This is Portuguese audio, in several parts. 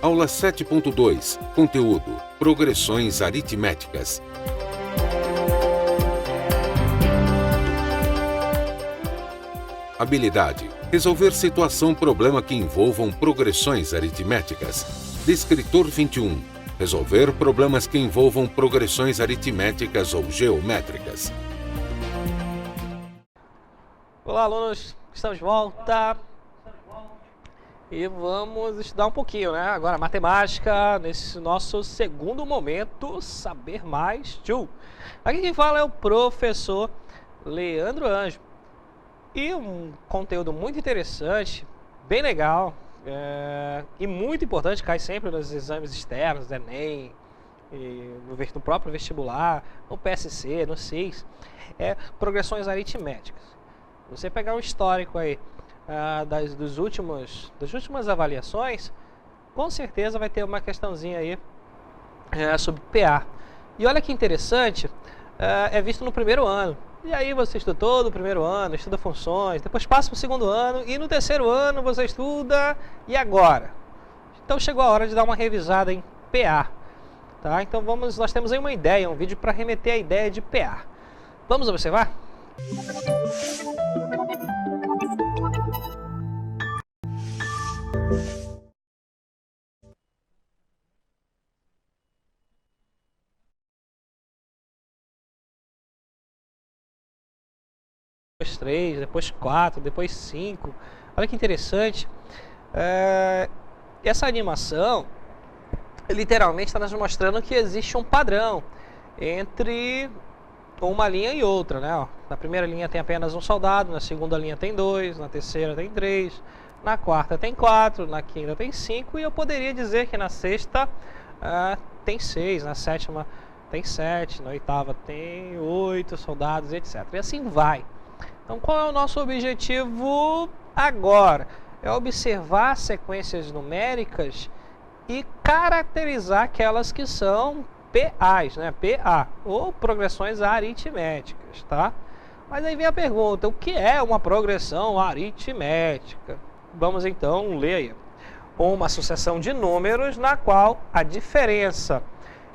Aula 7.2. Conteúdo: progressões aritméticas. Habilidade: resolver situação-problema que envolvam progressões aritméticas. Descritor 21. Resolver problemas que envolvam progressões aritméticas ou geométricas. Olá, alunos, estamos de volta e vamos estudar um pouquinho, né? Agora, matemática, nesse nosso segundo momento, saber mais. Tchu. Aqui quem fala é o professor Leandro Anjo. E um conteúdo muito interessante, bem legal e muito importante, cai sempre nos exames externos, do Enem, no próprio vestibular, no PSC, no SIS, progressões aritméticas. Você pegar um histórico aí das últimas avaliações, com certeza vai ter uma questãozinha aí sobre PA. E olha que interessante, é visto no primeiro ano. E aí você estuda todo o primeiro ano, estuda funções, depois passa para o segundo ano e no terceiro ano você estuda e agora? Então chegou a hora de dar uma revisada em PA. Tá? Então nós temos aí uma ideia, um vídeo para remeter a ideia de PA. Vamos observar? Depois 3, depois 4, depois 5. Olha que interessante. Essa animação literalmente está nos mostrando que existe um padrão entre uma linha e outra, né? Ó, na primeira linha tem apenas um soldado, na segunda linha tem 2, na terceira tem 3, na quarta tem 4, na quinta tem 5 e eu poderia dizer que na sexta tem 6, na sétima tem 7, na oitava tem 8 soldados, etc. E assim vai. Então qual é o nosso objetivo agora? É observar sequências numéricas e caracterizar aquelas que são PAs, né? PA, ou progressões aritméticas, tá? Mas aí vem a pergunta, o que é uma progressão aritmética? Vamos então ler aí. Uma sucessão de números na qual a diferença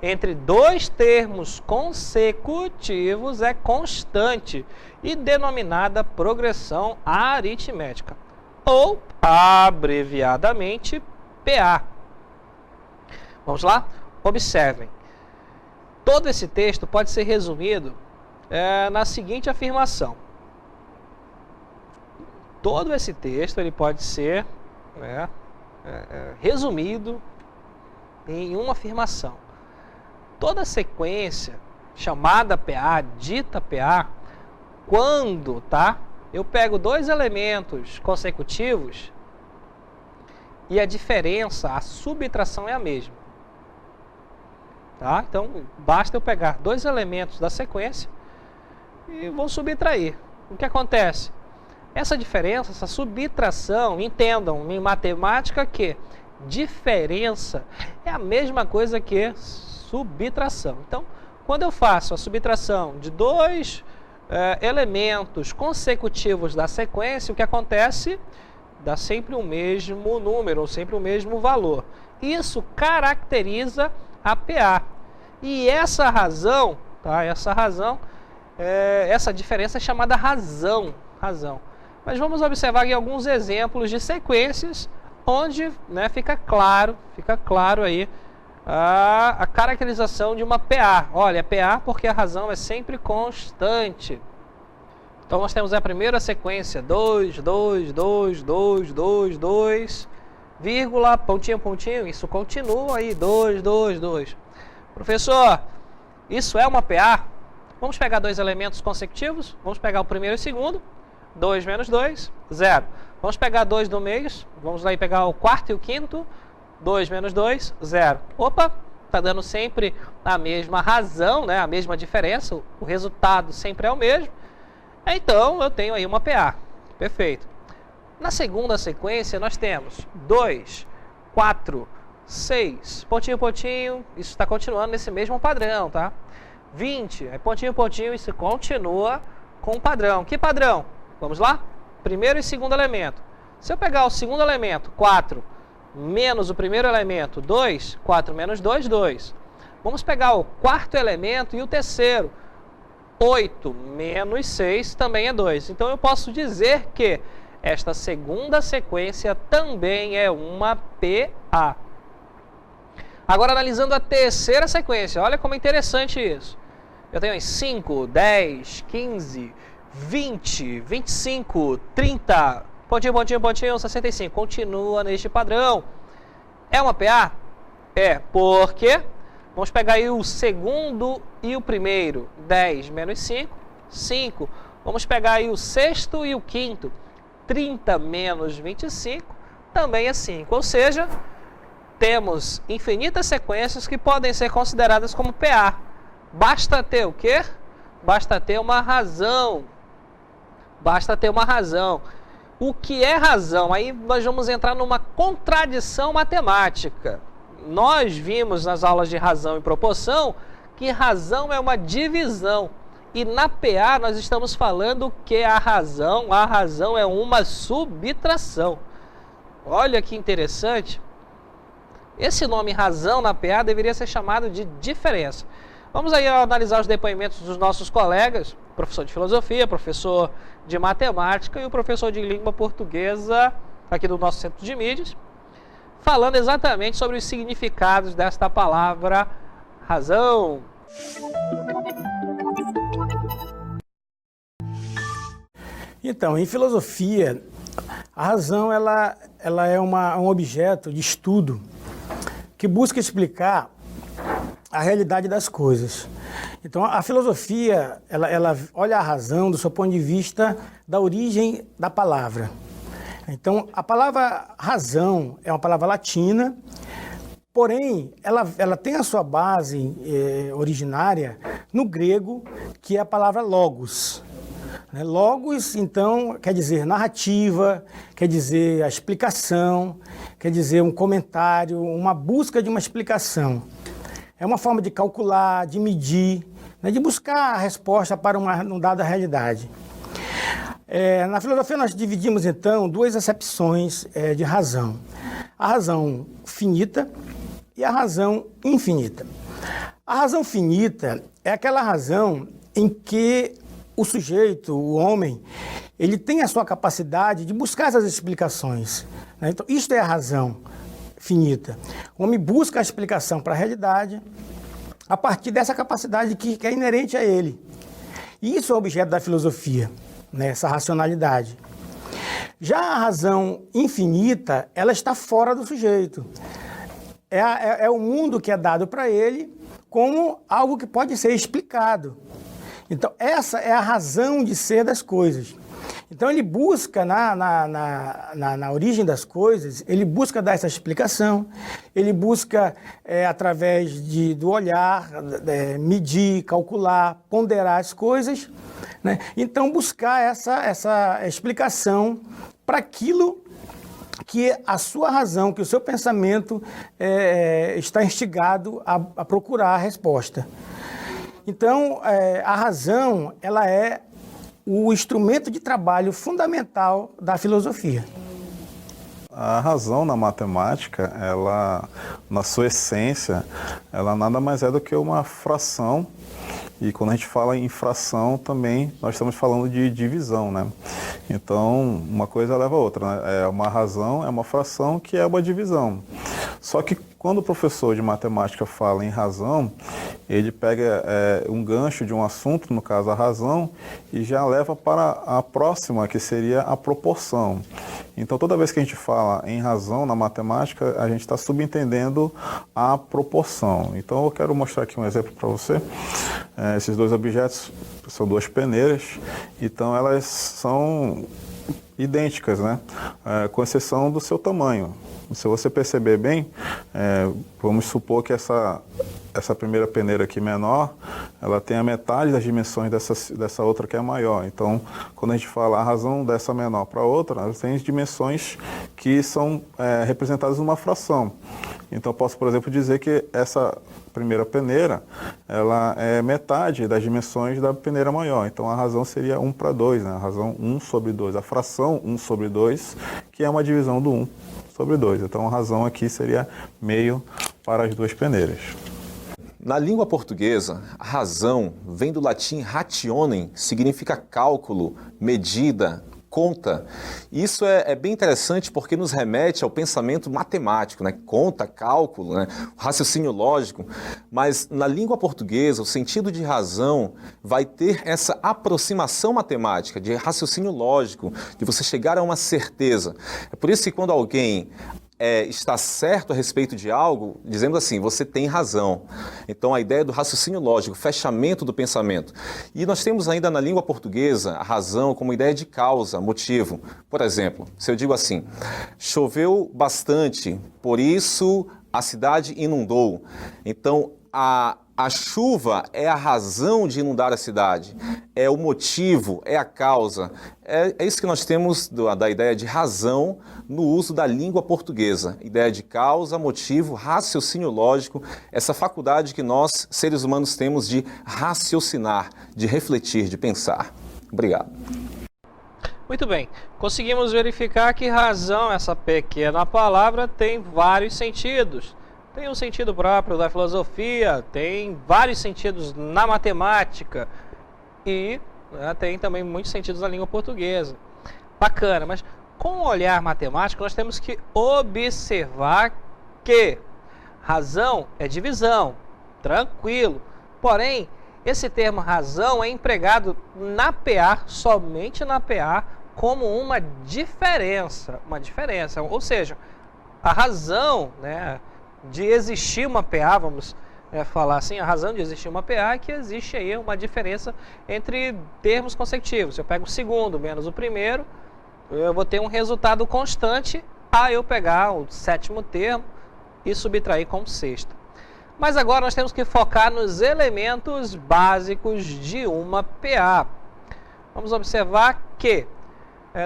entre dois termos consecutivos é constante e denominada progressão aritmética, ou abreviadamente PA. Vamos lá? Observem. Todo esse texto pode ser resumido na seguinte afirmação. Todo esse texto ele pode ser resumido em uma afirmação. Toda sequência chamada PA, dita PA, quando eu pego dois elementos consecutivos e a diferença, a subtração é a mesma. Tá? Então, basta eu pegar dois elementos da sequência e vou subtrair. O que acontece? Essa diferença, essa subtração, entendam em matemática que diferença é a mesma coisa que subtração. Então, quando eu faço a subtração de dois elementos consecutivos da sequência, o que acontece? Dá sempre o mesmo número, ou sempre o mesmo valor. Isso caracteriza a PA. E essa razão, essa diferença é chamada razão. Mas vamos observar aqui alguns exemplos de sequências onde fica claro aí a caracterização de uma PA. Olha, PA porque a razão é sempre constante. Então nós temos a primeira sequência, 2, 2, 2, 2, 2, 2, vírgula, pontinho, pontinho, isso continua aí, 2, 2, 2. Professor, isso é uma PA? Vamos pegar dois elementos consecutivos, vamos pegar o primeiro e o segundo, 2 menos 2, 0. Vamos pegar dois do meio, vamos lá e pegar o quarto e o quinto, 2 menos 2, 0. Opa, está dando sempre a mesma razão, né? A mesma diferença, o resultado sempre é o mesmo. Então, eu tenho aí uma PA. Perfeito. Na segunda sequência, nós temos 2, 4, 6, pontinho, pontinho, isso está continuando nesse mesmo padrão, tá? 20, pontinho, pontinho, isso continua com o padrão. Que padrão? Vamos lá? Primeiro e segundo elemento. Se eu pegar o segundo elemento, 4, menos o primeiro elemento, 2, 4 menos 2, 2. Vamos pegar o quarto elemento e o terceiro, 8 menos 6 também é 2. Então eu posso dizer que esta segunda sequência também é uma PA. Agora analisando a terceira sequência, olha como é interessante isso. Eu tenho 5, 10, 15, 20, 25, 30, pontinho, 65. Continua neste padrão. É uma PA? É, porque vamos pegar aí o segundo e o primeiro. 10 menos 5, 5. Vamos pegar aí o sexto e o quinto. 30 menos 25 também é 5. Ou seja, temos infinitas sequências que podem ser consideradas como PA. Basta ter o quê? Basta ter uma razão. Basta ter uma razão. O que é razão? Aí nós vamos entrar numa contradição matemática. Nós vimos nas aulas de razão e proporção que razão é uma divisão. E na PA nós estamos falando que a razão é uma subtração. Olha que interessante. Esse nome razão na PA deveria ser chamado de diferença. Vamos aí analisar os depoimentos dos nossos colegas, professor de filosofia, professor de matemática e o professor de língua portuguesa aqui do nosso centro de mídias, falando exatamente sobre os significados desta palavra razão. Então, em filosofia, a razão ela é um objeto de estudo que busca explicar a realidade das coisas. Então, a filosofia ela olha a razão do seu ponto de vista da origem da palavra. Então, a palavra razão é uma palavra latina, porém, ela tem a sua base originária no grego, que é a palavra logos. Logos, então, quer dizer narrativa, quer dizer a explicação, quer dizer um comentário, uma busca de uma explicação. É uma forma de calcular, de medir, de buscar a resposta para uma dada realidade. Na filosofia nós dividimos, então, duas acepções de razão. A razão finita e a razão infinita. A razão finita é aquela razão em que o sujeito, o homem, ele tem a sua capacidade de buscar essas explicações. Então, isto é a razão finita. O homem busca a explicação para a realidade a partir dessa capacidade que é inerente a ele. E isso é o objeto da filosofia, essa racionalidade. Já a razão infinita, ela está fora do sujeito. É o mundo que é dado para ele como algo que pode ser explicado. Então, essa é a razão de ser das coisas. Então, ele busca, na origem das coisas, ele busca dar essa explicação, ele busca, através do olhar, medir, calcular, ponderar as coisas, né? Então, buscar essa explicação para aquilo que a sua razão, que o seu pensamento está instigado a procurar a resposta. Então, a razão, ela é o instrumento de trabalho fundamental da filosofia. A razão na matemática, ela, na sua essência, ela nada mais é do que uma fração. E quando a gente fala em fração, também nós estamos falando de divisão, né? Então, uma coisa leva a outra, né? É uma razão, é uma fração que é uma divisão. Só que quando o professor de matemática fala em razão, ele pega um gancho de um assunto, no caso a razão, e já leva para a próxima, que seria a proporção. Então, toda vez que a gente fala em razão na matemática, a gente está subentendendo a proporção. Então, eu quero mostrar aqui um exemplo para você. Esses dois objetos são duas peneiras, então elas são idênticas, né? Com exceção do seu tamanho. Se você perceber bem, vamos supor que essa primeira peneira aqui menor, ela tem a metade das dimensões dessa outra que é maior. Então, quando a gente fala a razão dessa menor para a outra, ela tem dimensões que são representadas numa fração. Então, eu posso, por exemplo, dizer que essa primeira peneira, ela é metade das dimensões da peneira maior. Então, a razão seria 1 para 2, né? A razão 1 sobre 2. A fração 1 sobre 2, que é uma divisão do 1 sobre 2. Então a razão aqui seria meio para as duas peneiras. Na língua portuguesa, a razão vem do latim rationem, significa cálculo, medida, conta. Isso é bem interessante porque nos remete ao pensamento matemático, né? Conta, cálculo, né? Raciocínio lógico. Mas na língua portuguesa, o sentido de razão vai ter essa aproximação matemática, de raciocínio lógico, de você chegar a uma certeza. É por isso que quando alguém está certo a respeito de algo, dizendo assim, você tem razão. Então a ideia do raciocínio lógico, fechamento do pensamento. E nós temos ainda na língua portuguesa a razão como ideia de causa, motivo. Por exemplo, se eu digo assim, choveu bastante, por isso a cidade inundou. Então a chuva é a razão de inundar a cidade, é o motivo, é a causa. É isso que nós temos da ideia de razão no uso da língua portuguesa. Ideia de causa, motivo, raciocínio lógico, essa faculdade que nós, seres humanos, temos de raciocinar, de refletir, de pensar. Obrigado. Muito bem, conseguimos verificar que razão, essa pequena palavra, tem vários sentidos. Tem um sentido próprio da filosofia, tem vários sentidos na matemática e tem também muitos sentidos na língua portuguesa. Bacana, mas com o olhar matemático nós temos que observar que razão é divisão, tranquilo. Porém, esse termo razão é empregado na PA, somente na PA, como uma diferença. Ou seja, a razão, né, de existir uma PA, vamos falar assim, a razão de existir uma PA é que existe aí uma diferença entre termos consecutivos. Se eu pego o segundo menos o primeiro, eu vou ter um resultado constante a eu pegar o sétimo termo e subtrair como sexto. Mas agora nós temos que focar nos elementos básicos de uma PA. Vamos observar que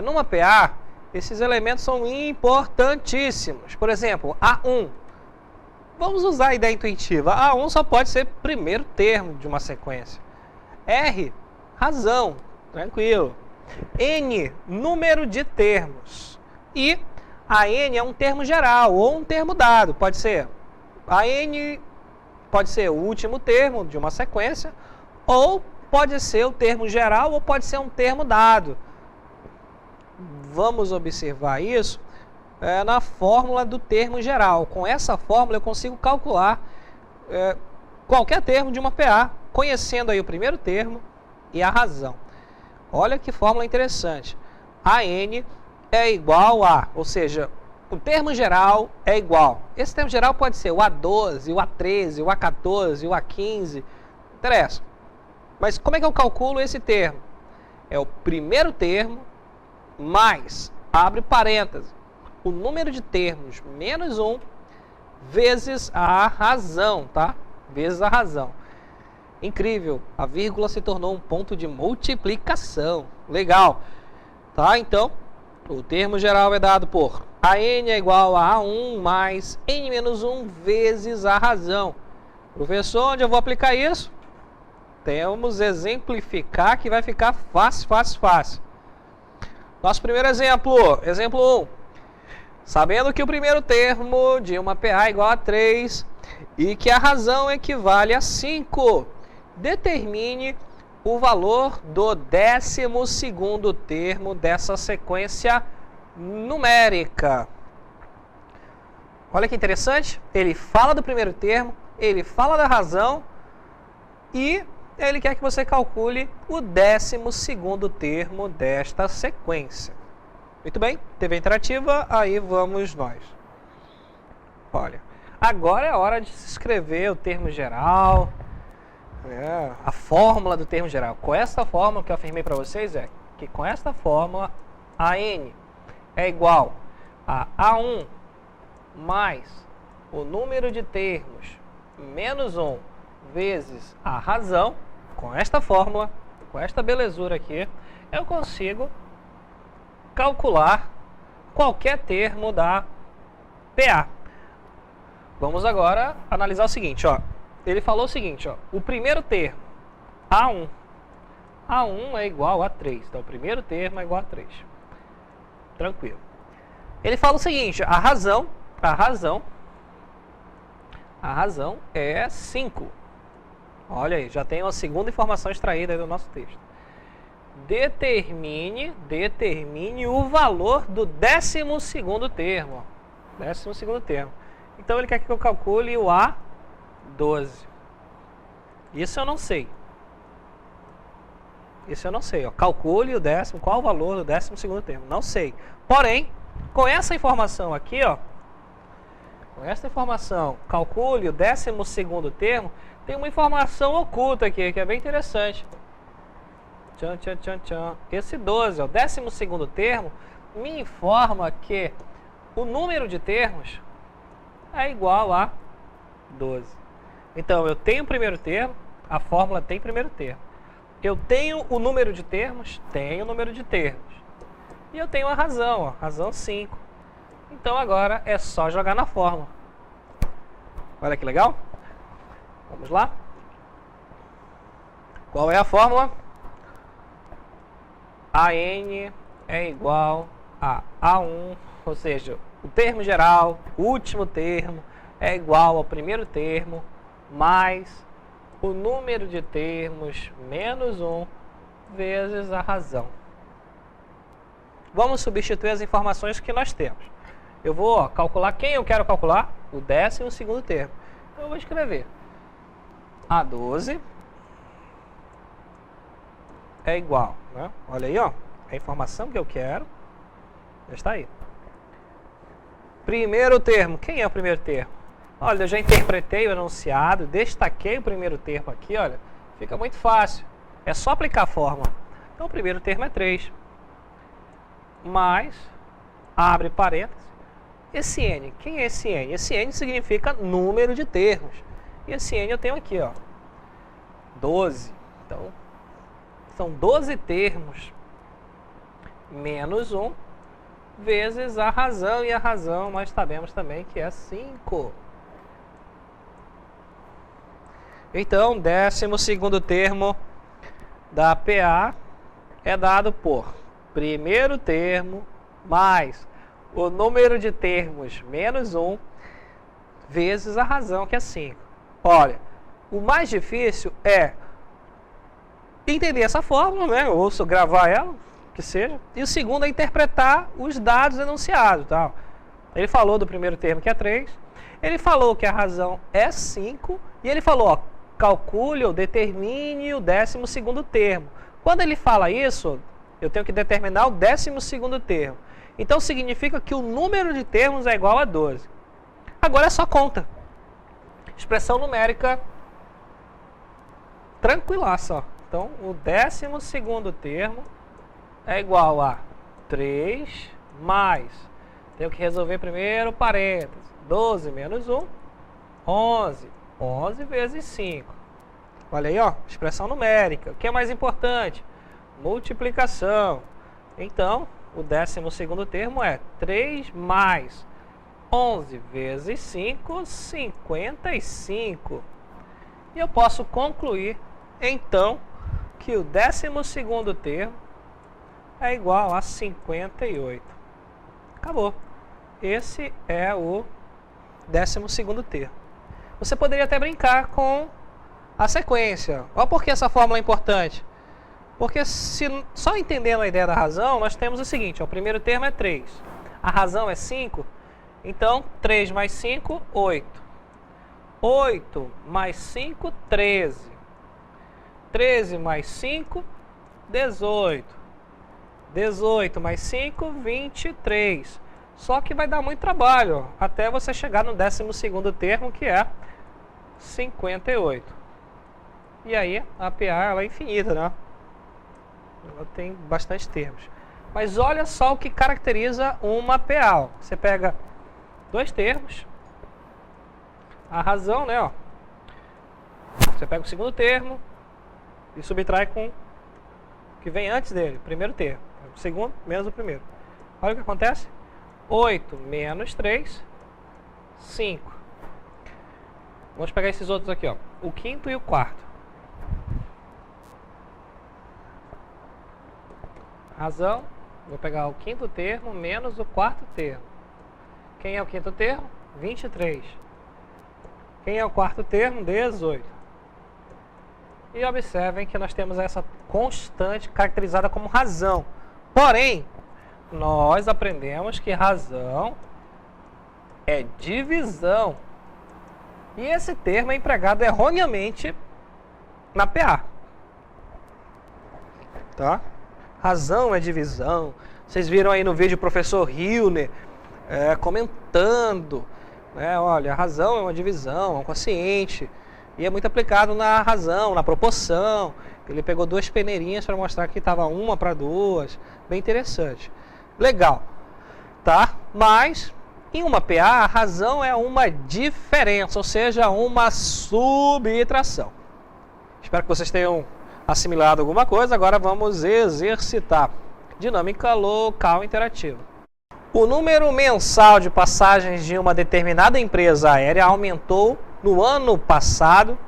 numa PA, esses elementos são importantíssimos. Por exemplo, A1. Vamos usar a ideia intuitiva. A1 só pode ser primeiro termo de uma sequência. R, razão, tranquilo. N, número de termos. E a N é um termo geral ou um termo dado. Pode ser a N, pode ser o último termo de uma sequência, ou pode ser o termo geral, ou pode ser um termo dado. Vamos observar isso na fórmula do termo geral. Com essa fórmula eu consigo calcular qualquer termo de uma PA, conhecendo aí o primeiro termo e a razão. Olha que fórmula interessante. A N é igual a, ou seja, o termo geral é igual. Esse termo geral pode ser o A12, o A13, o A14, o A15, não interessa. Mas como é que eu calculo esse termo? É o primeiro termo mais, abre parênteses, o número de termos menos 1 vezes a razão, tá? Vezes a razão. Incrível, a vírgula se tornou um ponto de multiplicação. Legal. Tá? Então, o termo geral é dado por AN é igual a A1 mais N menos 1 vezes a razão. Professor, onde eu vou aplicar isso? Temos exemplificar que vai ficar fácil, fácil, fácil. Nosso primeiro exemplo, exemplo 1. Sabendo que o primeiro termo de uma PA é igual a 3 e que a razão equivale a 5, determine o valor do 12º termo dessa sequência numérica. Olha que interessante, ele fala do primeiro termo, ele fala da razão e ele quer que você calcule o 12º termo desta sequência. Muito bem, TV interativa, aí vamos nós. Olha, agora é hora de se escrever o termo geral, a fórmula do termo geral. Com essa fórmula que eu afirmei para vocês é que com esta fórmula, a N é igual a A1 mais o número de termos menos 1 vezes a razão. Com esta fórmula, com esta belezura aqui, eu consigo calcular qualquer termo da PA. Vamos agora analisar o seguinte, ó. Ele falou o seguinte, ó, o primeiro termo, A1. A1 é igual a 3, então o primeiro termo é igual a 3. Tranquilo. Ele fala o seguinte, a razão é 5. Olha aí, já tem uma segunda informação extraída aí do nosso texto. Determine o valor do 12º termo. 12º termo. Então ele quer que eu calcule o A12. Isso eu não sei. Ó. Calcule o décimo, qual o valor do 12º termo? Não sei. Porém, com essa informação aqui, ó, calcule o 12º termo, tem uma informação oculta aqui, que é bem interessante. Esse 12, ó, o 12º termo, me informa que o número de termos é igual a 12. Então, eu tenho o primeiro termo, a fórmula tem primeiro termo. Eu tenho o número de termos, tenho o número de termos. E eu tenho a razão, ó, razão 5. Então, agora é só jogar na fórmula. Olha que legal. Vamos lá. Qual é a fórmula? AN é igual a A1, ou seja, o termo geral, o último termo, é igual ao primeiro termo, mais o número de termos menos 1 vezes a razão. Vamos substituir as informações que nós temos. Eu vou calcular quem eu quero calcular? O 12º termo. Então eu vou escrever A12 é igual, né? Olha aí, ó, a informação que eu quero já está aí. Primeiro termo, quem é o primeiro termo? Olha, eu já interpretei o enunciado, destaquei o primeiro termo aqui, olha, fica muito fácil. É só aplicar a fórmula. Então o primeiro termo é 3. Mais, abre parênteses, esse N. Quem é esse N? Esse N significa número de termos. E esse N eu tenho aqui, ó, 12. Então, são 12 termos menos 1 vezes a razão. E a razão nós sabemos também que é 5. Então, 12º termo da PA é dado por primeiro termo mais o número de termos menos 1 vezes a razão, que é 5. Olha, o mais difícil é entender essa fórmula, né? Ou gravar ela, que seja. E o segundo é interpretar os dados enunciados. Tá? Ele falou do primeiro termo, que é 3. Ele falou que a razão é 5. E ele falou, ó, calcule ou determine o 12º termo. Quando ele fala isso, eu tenho que determinar o 12º termo. Então significa que o número de termos é igual a 12. Agora é só conta. Expressão numérica tranquilaça, ó. Então, o 12º termo é igual a 3 mais, tenho que resolver primeiro parênteses, 12 menos 1, 11. 11 vezes 5. Olha aí, ó, expressão numérica. O que é mais importante? Multiplicação. Então, o 12º termo é 3 mais 11 vezes 5, 55. E eu posso concluir, então, que o 12º termo é igual a 58. Acabou. Esse é o 12º termo. Você poderia até brincar com a sequência. Olha por que essa fórmula é importante. Porque se só entendendo a ideia da razão, nós temos o seguinte, ó, o primeiro termo é 3. A razão é 5, então 3 mais 5, 8. 8 mais 5, 13. 13 mais 5, 18. 18 mais 5, 23. Só que vai dar muito trabalho, ó, até você chegar no 12º termo, que é 58. E aí a PA ela é infinita, né? Ela tem bastante termos. Mas olha só o que caracteriza uma PA. Ó. Você pega dois termos, a razão, né? Ó. Você pega o segundo termo e subtrai com o que vem antes dele, o primeiro termo. O segundo menos o primeiro. Olha o que acontece. 8 menos 3, 5. Vamos pegar esses outros aqui, ó. O quinto e o quarto. Razão Vou pegar o quinto termo menos o quarto termo. Quem é o quinto termo? 23. Quem é o quarto termo? 18. E observem que nós temos essa constante caracterizada como razão. Porém, nós aprendemos que razão é divisão. E esse termo é empregado erroneamente na PA. Tá? Razão é divisão. Vocês viram aí no vídeo o professor Hilner comentando, né? Olha, a razão é uma divisão, é um quociente. E é muito aplicado na razão, na proporção. Ele pegou duas peneirinhas para mostrar que estava 1 para 2. Bem interessante. Legal. Tá? Mas, em uma PA, a razão é uma diferença, ou seja, uma subtração. Espero que vocês tenham assimilado alguma coisa. Agora vamos exercitar. Dinâmica local interativa. O número mensal de passagens de uma determinada empresa aérea aumentou no ano passado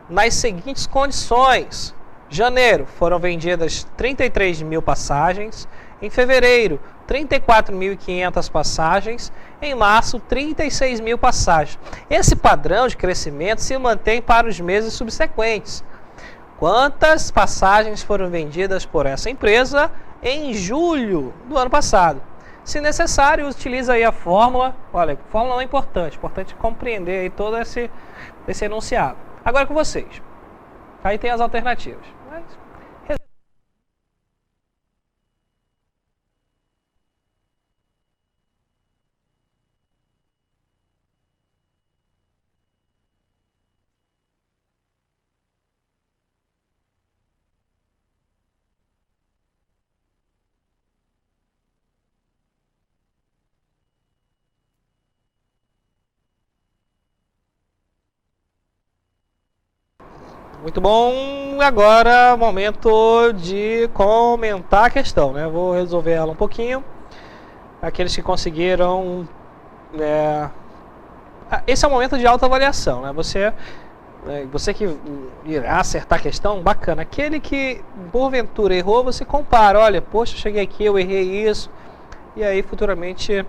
nas seguintes condições. Janeiro, foram vendidas 33 mil passagens. Em fevereiro, 34.500 passagens. Em março, 36 mil passagens. Esse padrão de crescimento se mantém para os meses subsequentes. Quantas passagens foram vendidas por essa empresa em julho do ano passado? Se necessário, utiliza aí a fórmula. Olha, fórmula não é importante compreender aí todo esse enunciado. Agora com vocês. Aí tem as alternativas. Muito bom, agora momento de comentar a questão, né? Vou resolver ela um pouquinho. Aqueles que conseguiram... Esse é o momento de autoavaliação, né? Você que irá acertar a questão, bacana. Aquele que porventura errou, você compara. Olha, poxa, cheguei aqui, eu errei isso. E aí futuramente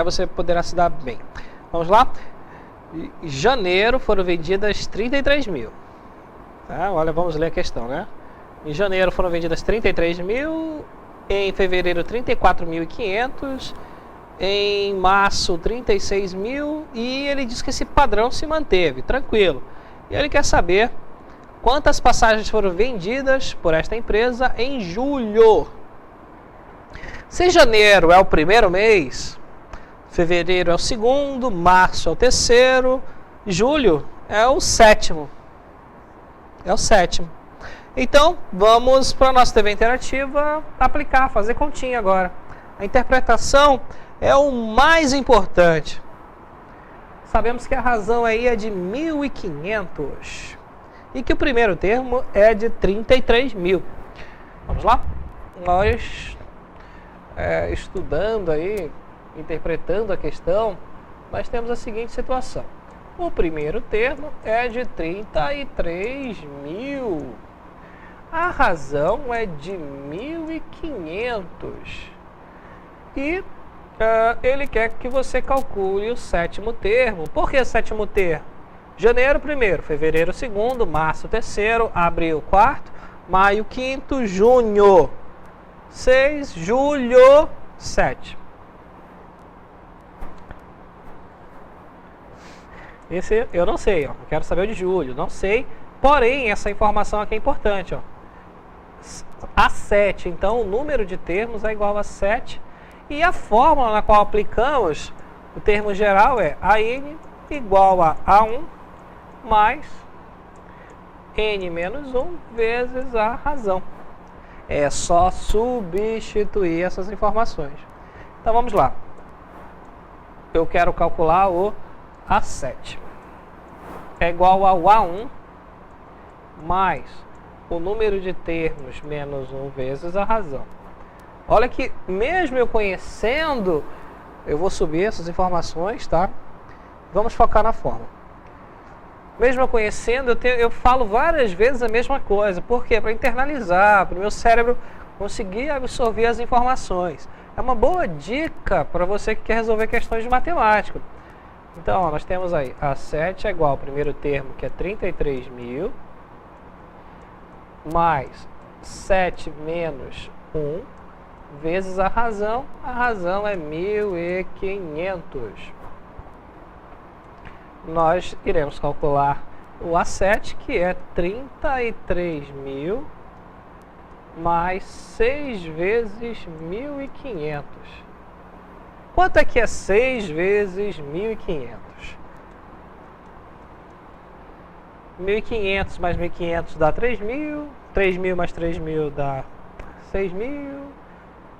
você poderá se dar bem. Vamos lá? Em janeiro foram vendidas 33 mil. Tá? Olha, vamos ler a questão, né? Em janeiro foram vendidas 33 mil. Em fevereiro, 34.500. Em março, 36 mil. E ele diz que esse padrão se manteve, tranquilo. E ele quer saber quantas passagens foram vendidas por esta empresa em julho. Se janeiro é o primeiro mês, fevereiro é o segundo, março é o terceiro, julho é o sétimo. Então, vamos para a nossa TV interativa aplicar, fazer continha agora. A interpretação é o mais importante. Sabemos que a razão aí é de 1.500 e que o primeiro termo é de 33 mil. Vamos lá? Nós, estudando aí, interpretando a questão, nós temos a seguinte situação. O primeiro termo é de 33 mil. A razão é de 1.500. E ele quer que você calcule o sétimo termo. Por que sétimo termo? Janeiro, primeiro. Fevereiro, segundo. Março, terceiro. Abril, quarto. Maio, quinto. Junho, 6. Julho, 7. Esse eu não sei, ó. Eu quero saber o de julho, não sei. Porém, essa informação aqui é importante, ó. A 7, então o número de termos é igual a 7. E a fórmula na qual aplicamos o termo geral é AN igual a A1 mais N menos 1 vezes a razão. É só substituir essas informações. Então vamos lá. Eu quero calcular o A7. É igual ao A1 mais o número de termos menos 1 vezes a razão. Olha que mesmo eu conhecendo, eu vou subir essas informações, tá? Vamos focar na fórmula. Mesmo eu conhecendo, eu falo várias vezes a mesma coisa. Por quê? Para internalizar, para o meu cérebro conseguir absorver as informações. É uma boa dica para você que quer resolver questões de matemática. Então, ó, nós temos aí, A7 é igual ao primeiro termo, que é 33.000, mais 7 menos 1, vezes a razão é 1.500. Nós iremos calcular o A7, que é 33.000 mais 6 vezes 1.500. Quanto é que é 6 vezes 1.500? 1.500 mais 1.500 dá 3.000. 3.000 mais 3.000 dá 6.000.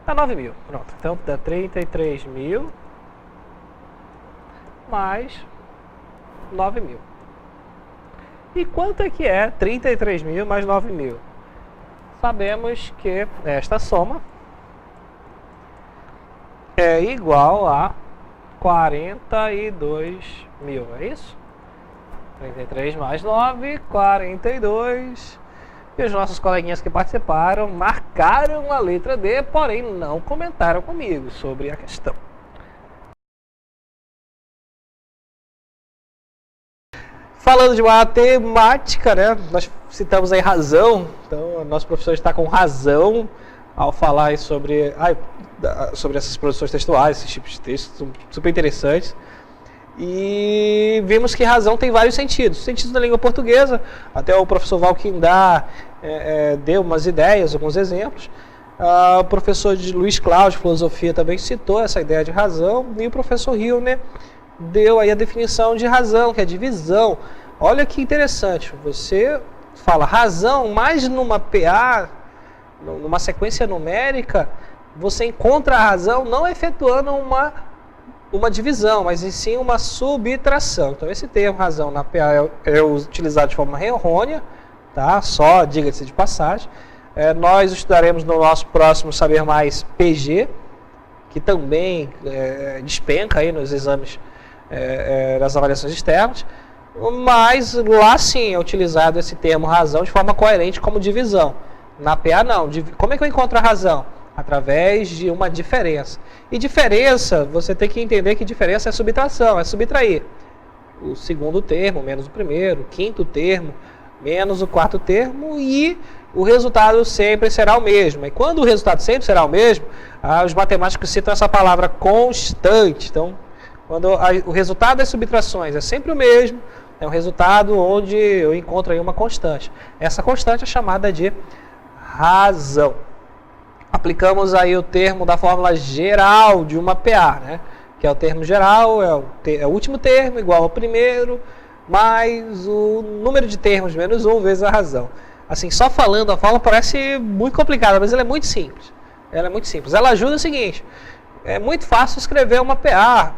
Dá 9.000. Pronto. Então dá 33.000 mais 9.000. E quanto é que é 33.000 mais 9.000? Sabemos que esta soma é igual a 42.000, é isso? 33 mais 9, 42. E os nossos coleguinhas que participaram marcaram a letra D, porém não comentaram comigo sobre a questão. Falando de matemática, né? Nós citamos aí razão, então o nosso professor está com razão ao falar aí sobre essas produções textuais, esses tipos de textos, são super interessantes. E vimos que razão tem vários sentidos. Sentidos na língua portuguesa, até o professor Valquindá deu umas ideias, alguns exemplos. O professor Luiz Cláudio, de filosofia, também citou essa ideia de razão. E o professor Hilner deu aí a definição de razão, que é divisão. Olha que interessante, você fala razão, mas numa PA, numa sequência numérica, você encontra a razão não efetuando uma divisão, mas em sim uma subtração. Então esse termo razão na PA é utilizado de forma errônea, tá? Só diga-se de passagem. Nós estudaremos no nosso próximo Saber Mais PG, que também despenca aí nos exames das avaliações externas, mas lá sim é utilizado esse termo razão de forma coerente como divisão. Na PA não. Como é que eu encontro a razão? Através de uma diferença. E diferença, você tem que entender que diferença é subtração, é subtrair o segundo termo menos o primeiro, o quinto termo menos o quarto termo, e o resultado sempre será o mesmo. E quando o resultado sempre será o mesmo, os matemáticos citam essa palavra constante. Então, quando o resultado das subtrações é sempre o mesmo, é um resultado onde eu encontro aí uma constante. Essa constante é chamada de razão. Aplicamos aí o termo da fórmula geral de uma PA, né? Que é o termo geral, é o último termo igual ao primeiro, mais o número de termos menos 1 vezes a razão. Assim, só falando a fórmula parece muito complicada, mas ela é muito simples. Ela ajuda o seguinte, é muito fácil escrever uma PA.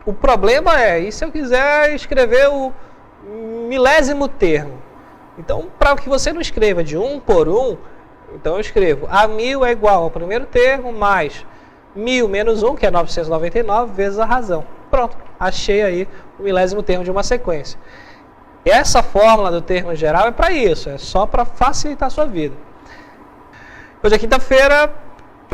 O problema e se eu quiser escrever o milésimo termo? Então, para que você não escreva de 1 por 1, então eu escrevo a 1000 é igual ao primeiro termo, mais 1000 menos 1, que é 999, vezes a razão. Pronto, achei aí o milésimo termo de uma sequência. E essa fórmula do termo geral é para isso, é só para facilitar a sua vida. Hoje é quinta-feira,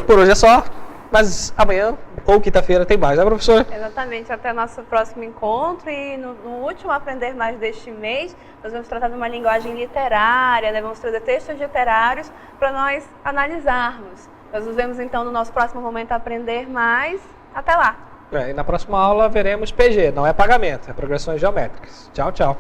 por hoje é só, mas amanhã ou quinta-feira tem mais, né, professor? Exatamente, até nosso próximo encontro. E no último Aprender Mais deste mês, nós vamos tratar de uma linguagem literária, né? Vamos trazer textos literários para nós analisarmos. Nós nos vemos então no nosso próximo momento Aprender Mais. Até lá! E na próxima aula veremos PG, não é pagamento, é progressões geométricas. Tchau, tchau!